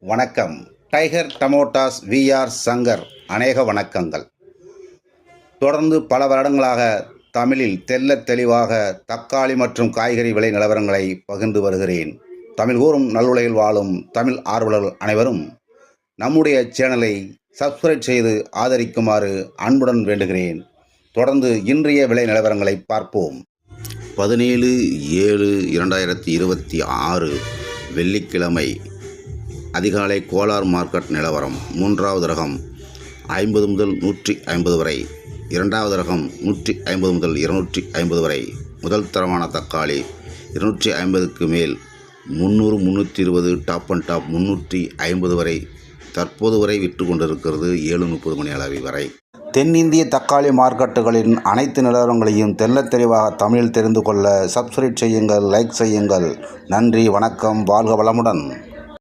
வணக்கம். Tiger டமோட்டாஸ் VR Shankar அநேக வணக்கங்கள். தொடர்ந்து பல வருடங்களாக தமிழில் தெள்ளத் தெளிவாக தக்காளி மற்றும் காய்கறி விலை நிலவரங்களை பகிர்ந்து வருகிறேன். தமிழ் கூறும் நல்லுலகில் வாழும் தமிழ் ஆர்வலர்கள் அனைவரும் நம்முடைய சேனலை சப்ஸ்கிரைப் செய்து ஆதரிக்குமாறு அன்புடன் வேண்டுகிறேன். தொடர்ந்து இன்றைய விலை நிலவரங்களை பார்ப்போம். 17/7/2026 வெள்ளிக்கிழமை அதிகாலை கோலார் மார்க்கெட் நிலவரம். மூன்றாவது ரகம் 50 முதல் 150 வரை, இரண்டாவது ரகம் 150 முதல் 250 வரை, முதல் தரமான தக்காளி 250க்கு மேல் 300-320, டாப் அண்ட் டாப் 350 வரை தற்போது வரை விற்று கொண்டிருக்கிறது 7:30 மணி அளவு வரை. தென்னிந்திய தக்காளி மார்க்கெட்டுகளின் அனைத்து நிலவரங்களையும் தெள்ளத் தெளிவாக தமிழில் தெரிந்து கொள்ள சப்ஸ்கிரைப் செய்யுங்கள், லைக் செய்யுங்கள். நன்றி, வணக்கம், வாழ்க வளமுடன்.